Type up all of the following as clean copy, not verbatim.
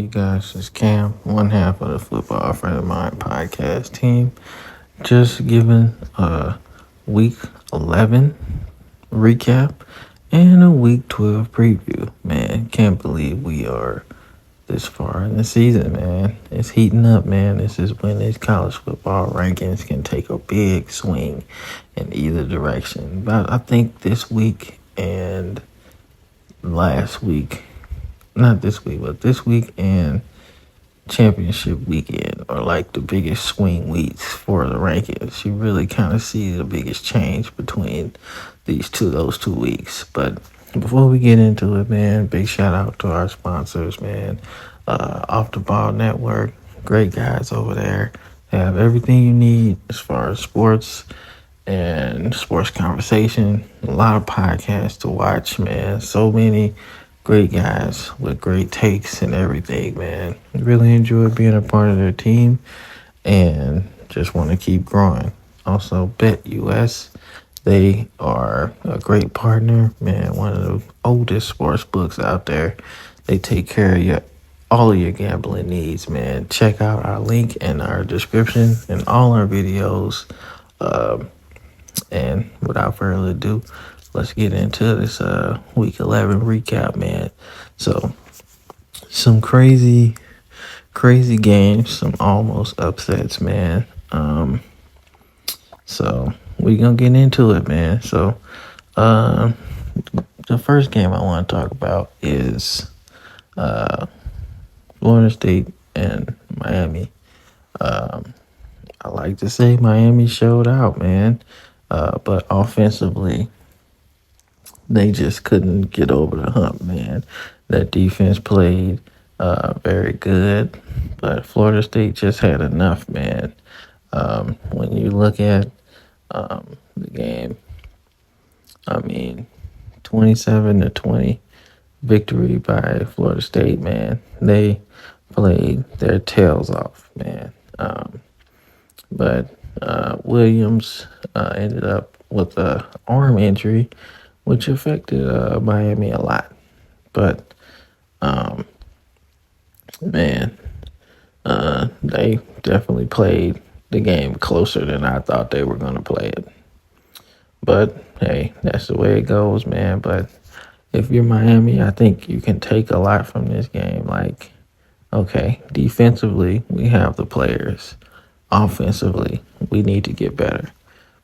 you guys? It's Cam, one half of the Football Friend of Mine podcast team. Just giving a week 11 recap and a week 12 preview. Man, can't believe we are this far in the season, man. It's heating up, man. This is when these college football rankings can take a big swing in either direction. But I think this week and last week, not this week, but this week and championship weekend are like the biggest swing weeks for the rankings. You really kind of see the biggest change between those 2 weeks. But before we get into it, man, big shout out to our sponsors, man. Off the Ball Network, great guys over there. They have everything you need as far as sports and sports conversation. A lot of podcasts to watch, man. So many great guys with great takes and everything, man. Really enjoy being a part of their team and just want to keep growing. Also, Bet US, they are a great partner, man. One of the oldest sports books out there. They take care of all of your gambling needs, man. Check out our link in our description and all our videos. And without further ado, let's get into this week 11 recap, man. So, some crazy games, some almost upsets, man. So we gonna get into it, man. So, the first game I want to talk about is Florida State and Miami. I like to say Miami showed out, man. But offensively, they just couldn't get over the hump, man. That defense played very good, but Florida State just had enough, man. When you look at the game, 27-20 victory by Florida State, man. They played their tails off, man. But Williams ended up with an arm injury, which affected Miami a lot. But, they definitely played the game closer than I thought they were going to play it. But, hey, that's the way it goes, man. But if you're Miami, I think you can take a lot from this game. Like, okay, defensively, we have the players. Offensively, we need to get better.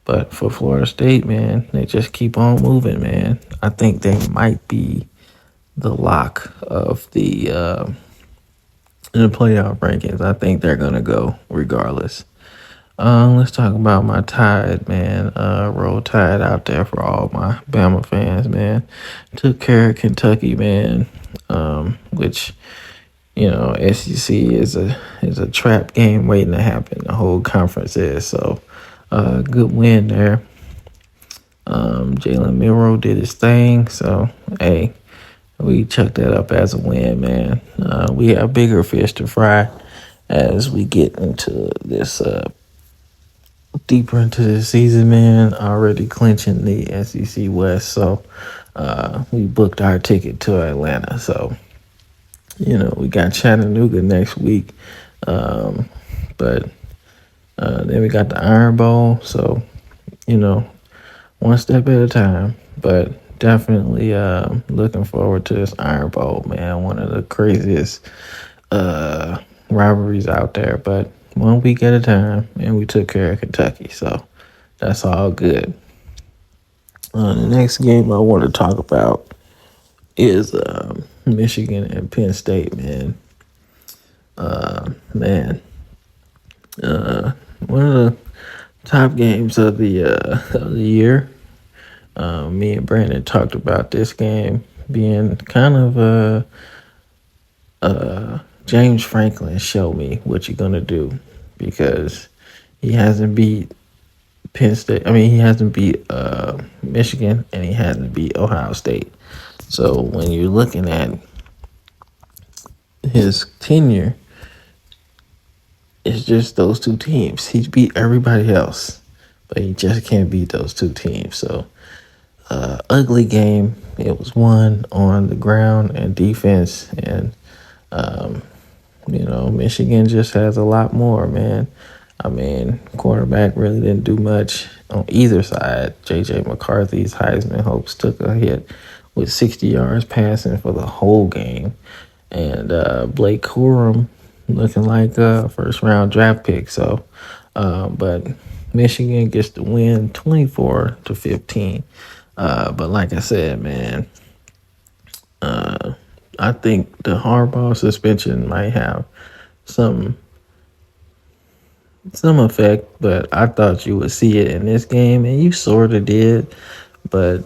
But for Florida State, man, they just keep on moving, man. I think they might be the lock of the playoff rankings. I think they're going to go regardless. Let's talk about my Tide, man. Roll Tide out there for all my Bama fans, man. Took care of Kentucky, man, which, SEC is a trap game waiting to happen. The whole conference is. So, good win there. Jalen Milroe did his thing. So, hey, we chucked that up as a win, man. We have bigger fish to fry as we get into this deeper into the season, man. Already clinching the SEC West. So, we booked our ticket to Atlanta. So, we got Chattanooga next week. But then we got the Iron Bowl. So, one step at a time. But definitely looking forward to this Iron Bowl, man. One of the craziest rivalries out there. But 1 week at a time, and we took care of Kentucky. So that's all good. The next game I want to talk about is Michigan and Penn State, man. One of the top games of the year. Me and Brandon talked about this game being kind of James Franklin show me what you're gonna do, because he hasn't beat Penn State. He hasn't beat Michigan, and he hasn't beat Ohio State. So when you're looking at his tenure, it's just those two teams. He's beat everybody else, but he just can't beat those two teams. So, ugly game. It was won on the ground and defense, and Michigan just has a lot more, man. I mean, quarterback really didn't do much on either side. J.J. McCarthy's Heisman hopes took a hit with 60 yards passing for the whole game. And Blake Corum looking like a first-round draft pick. So, but Michigan gets the win 24-15. But like I said, man, I think the Harbaugh suspension might have some effect, but I thought you would see it in this game, and you sort of did. But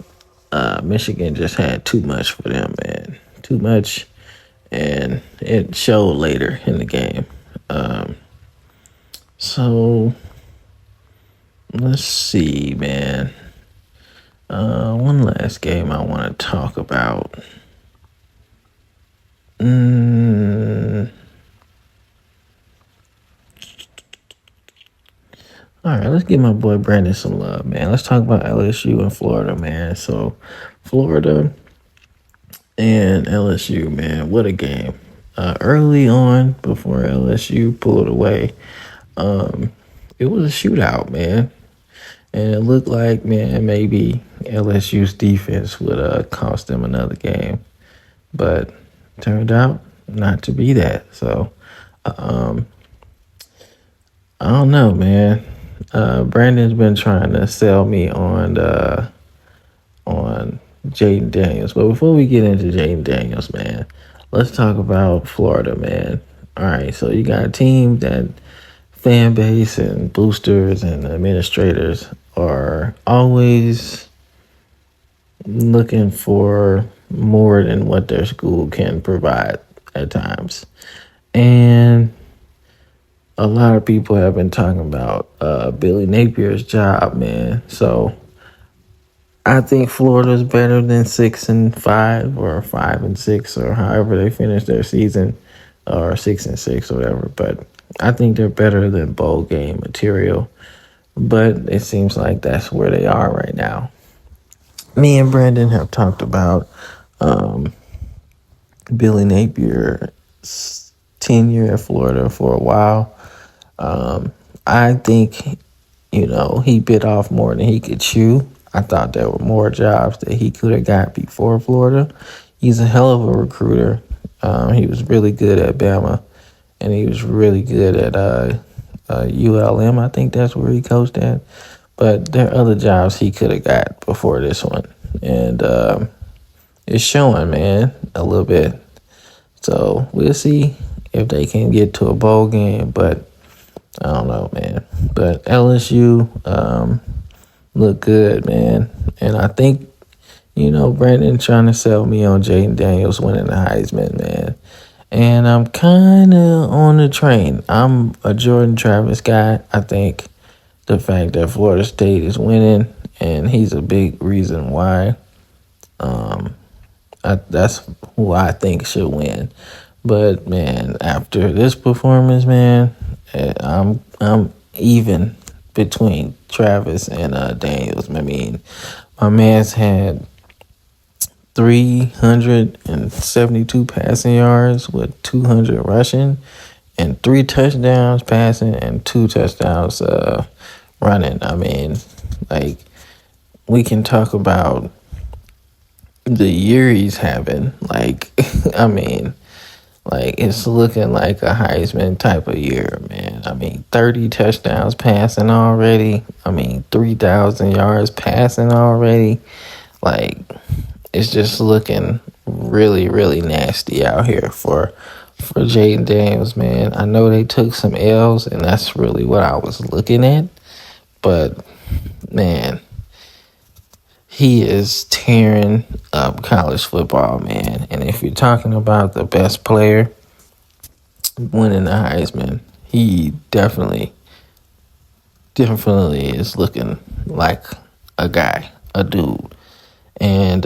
Michigan just had too much for them, man. Too much, and it showed later in the game. So let's see, man. One last game I want to talk about. All right, let's give my boy Brandon some love, man. Let's talk about LSU and Florida, man. So, Florida and LSU, man, what a game. Early on, before LSU pulled away, it was a shootout, man. And it looked like, man, maybe LSU's defense would cost them another game. But turned out not to be that. So, I don't know, man. Brandon's been trying to sell me on Jaden Daniels. But before we get into Jaden Daniels, man, let's talk about Florida, man. All right, so you got a team that fan base and boosters and administrators are always looking for more than what their school can provide at times. And a lot of people have been talking about Billy Napier's job, man. So I think Florida's better than 6-5 or 5-6 or however they finish their season, or 6-6 or whatever. But I think they're better than bowl game material. But it seems like that's where they are right now. Me and Brandon have talked about Billy Napier's tenure at Florida for a while. I think, he bit off more than he could chew. I thought there were more jobs that he could have got before Florida. He's a hell of a recruiter. He was really good at Bama, and he was really good at ULM. I think that's where he coached at. But there are other jobs he could have got before this one. And it's showing, man, a little bit. So we'll see if they can get to a bowl game, but I don't know, man. But LSU look good, man. And I think, Brandon trying to sell me on Jaden Daniels winning the Heisman, man. And I'm kind of on the train. I'm a Jordan Travis guy. I think the fact that Florida State is winning, and he's a big reason why. That's who I think should win. But man, after this performance, man, I'm even between Travis and Daniels. I mean, my man's had 372 passing yards with 200 rushing, and 3 touchdowns passing and 2 touchdowns running. I mean, like, we can talk about the year he's having. Like, I mean, like, it's looking like a Heisman type of year, man. I mean, 30 touchdowns passing already. I mean, 3,000 yards passing already. Like, it's just looking really, really nasty out here for Jaden Daniels, man. I know they took some L's, and that's really what I was looking at. But, man, he is tearing up college football, man. And if you're talking about the best player winning the Heisman, he definitely is looking like a guy, a dude. And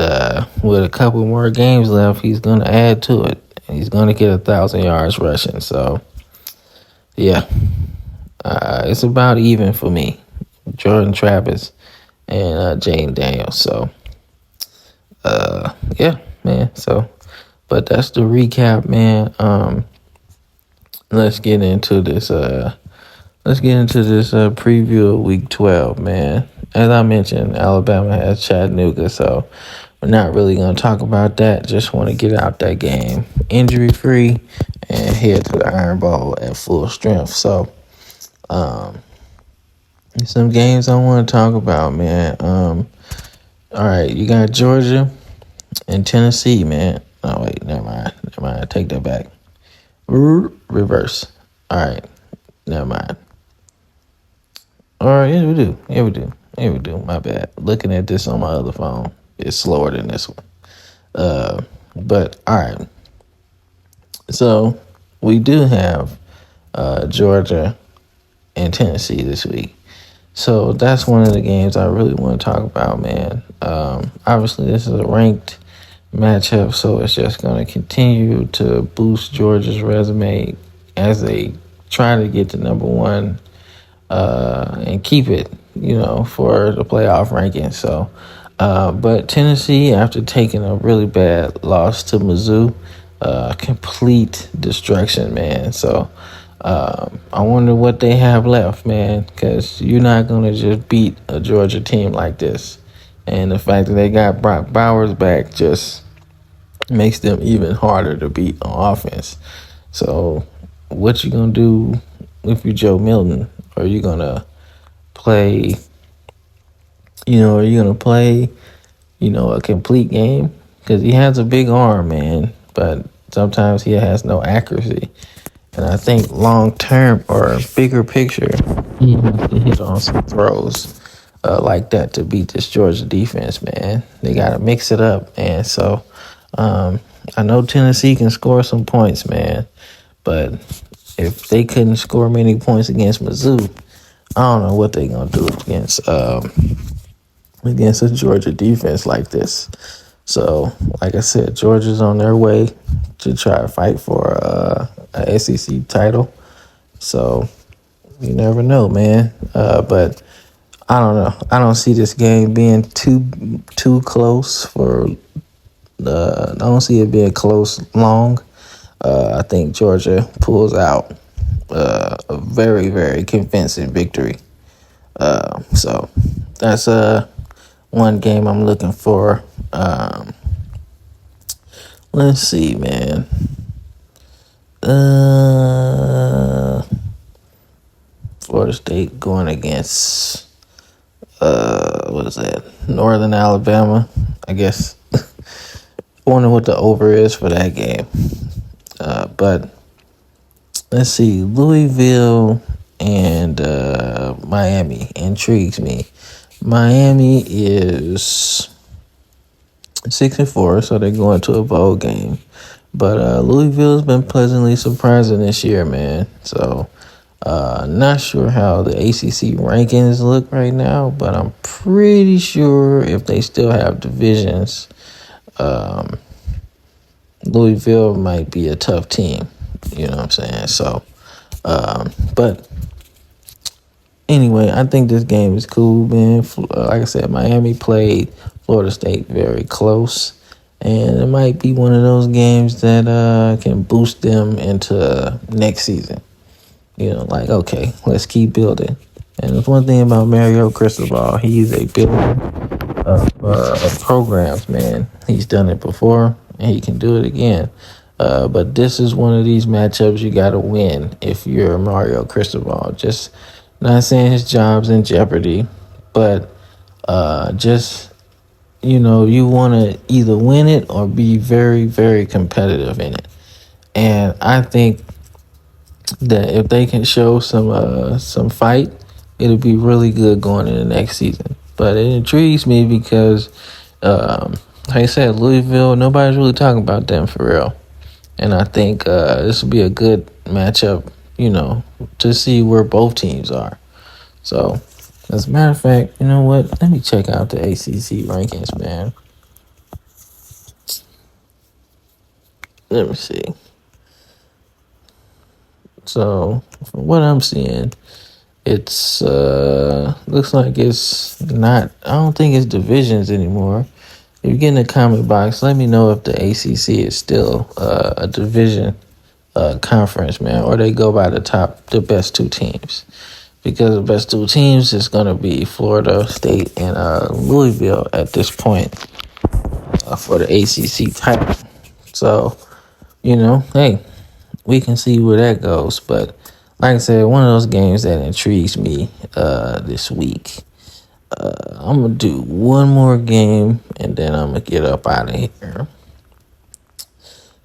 with a couple more games left, he's going to add to it. He's going to get 1,000 yards rushing. So, yeah, it's about even for me. Jordan Travis and Jaden Daniels. So, yeah, man. So, but that's the recap, man. let's get into this. Preview of Week 12, man. As I mentioned, Alabama has Chattanooga, so we're not really gonna talk about that. Just want to get out that game injury free and head to the Iron Bowl at full strength. So, some games I want to talk about, man. All right, you got Georgia and Tennessee, man. Oh wait, never mind. I take that back. Reverse. All right, never mind. All right, yeah, we do. My bad. Looking at this on my other phone, it's slower than this one. But all right. So we do have Georgia and Tennessee this week. So that's one of the games I really want to talk about, man. Obviously, this is a ranked matchup, so it's just going to continue to boost Georgia's resume as they try to get to number one and keep it, for the playoff ranking. So, but Tennessee, after taking a really bad loss to Mizzou, complete destruction, man. So, I wonder what they have left, man, because you're not going to just beat a Georgia team like this. And the fact that they got Brock Bowers back just makes them even harder to beat on offense. So, what you going to do if you're Joe Milton? Are you going to play, a complete game? Because he has a big arm, man, but sometimes he has no accuracy. And I think long term or bigger picture, he has to hit on some throws like that to beat this Georgia defense, man. They got to mix it up, man. So I know Tennessee can score some points, man. But if they couldn't score many points against Mizzou, I don't know what they're going to do against a Georgia defense like this. So, like I said, Georgia's on their way to try to fight for a SEC title. So, you never know, man. But I don't know. I don't see this game being too close I don't see it being close long. I think Georgia pulls out a very, very convincing victory. So that's one game I'm looking for. Let's see, man. Florida State going against what is that? Northern Alabama. I guess. Wonder what the over is for that game. But let's see, Louisville and Miami intrigues me. Miami is 6-4, so they're going to a bowl game. But Louisville's been pleasantly surprising this year, man. So not sure how the ACC rankings look right now, but I'm pretty sure if they still have divisions, Louisville might be a tough team. You know what I'm saying? So, but anyway, I think this game is cool, man. Like I said, Miami played Florida State very close, and it might be one of those games that can boost them into next season. Okay, let's keep building. And there's one thing about Mario Cristobal, he's a builder of programs, man. He's done it before, and he can do it again. But this is one of these matchups you got to win if you're Mario Cristobal. Just not saying his job's in jeopardy, but you want to either win it or be very, very competitive in it. And I think that if they can show some fight, it'll be really good going into next season. But it intrigues me because, like I said, Louisville, nobody's really talking about them for real. And I think this will be a good matchup, to see where both teams are. So, as a matter of fact, you know what? Let me check out the ACC rankings, man. Let me see. So, from what I'm seeing, it's looks like it's not. I don't think it's divisions anymore. If you get in the comment box, let me know if the ACC is still a division conference, man, or they go by the best two teams. Because the best two teams is going to be Florida State and Louisville at this point for the ACC title. So, hey, we can see where that goes. But like I said, one of those games that intrigues me this week. I'm going to do one more game, and then I'm going to get up out of here.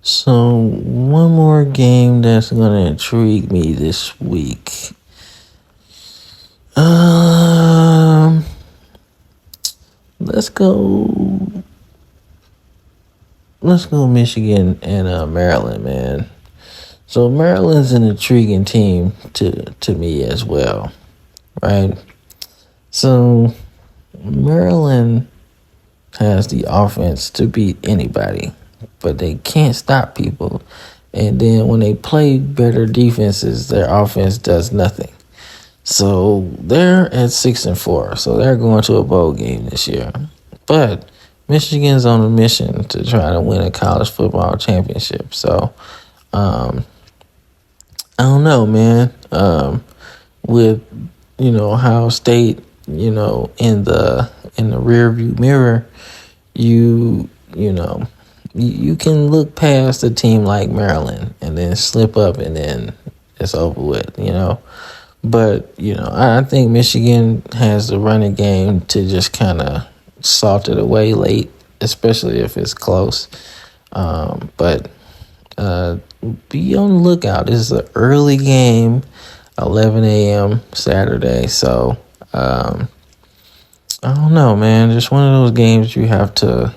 So, one more game that's going to intrigue me this week. Let's go Michigan and Maryland, man. So Maryland's an intriguing team to me as well, right? So Maryland has the offense to beat anybody, but they can't stop people. And then when they play better defenses, their offense does nothing. So they're at 6-4. So they're going to a bowl game this year. But Michigan's on a mission to try to win a college football championship. So I don't know, man. With Ohio State, in the rearview mirror, you can look past a team like Maryland and then slip up and then it's over with, But, I think Michigan has the running game to just kind of salt it away late, especially if it's close. But be on the lookout. This is an early game, 11 a.m. Saturday. So, I don't know, man. Just one of those games you have to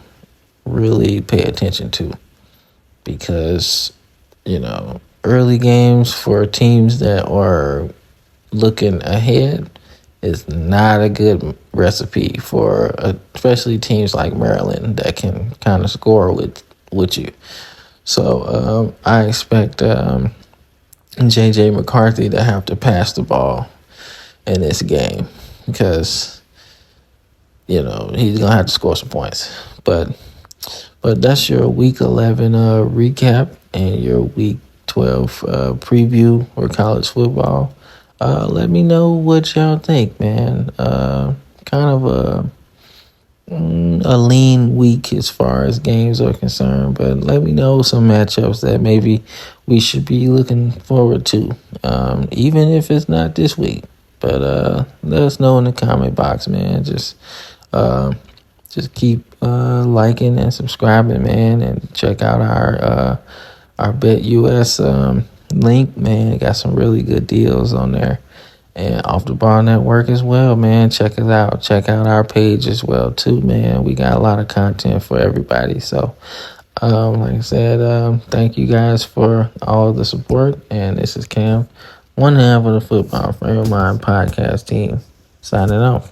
really pay attention to because, early games for teams that are looking ahead is not a good recipe for especially teams like Maryland that can kind of score with you. So I expect J.J. McCarthy to have to pass the ball in this game because, he's going to have to score some points. But that's your Week 11 recap and your Week 12 preview for college football. Let me know what y'all think, man. Kind of a lean week as far as games are concerned, but let me know some matchups that maybe we should be looking forward to, even if it's not this week. But let us know in the comment box, man. Just keep liking and subscribing, man, and check out our Bet US link, man. Got some really good deals on there. And Off the Ball Network as well, man. Check us out. Check out our page as well, too, man. We got a lot of content for everybody. So, like I said, thank you guys for all of the support. And this is Cam, one half of the Football Frame of Mind podcast team, signing off.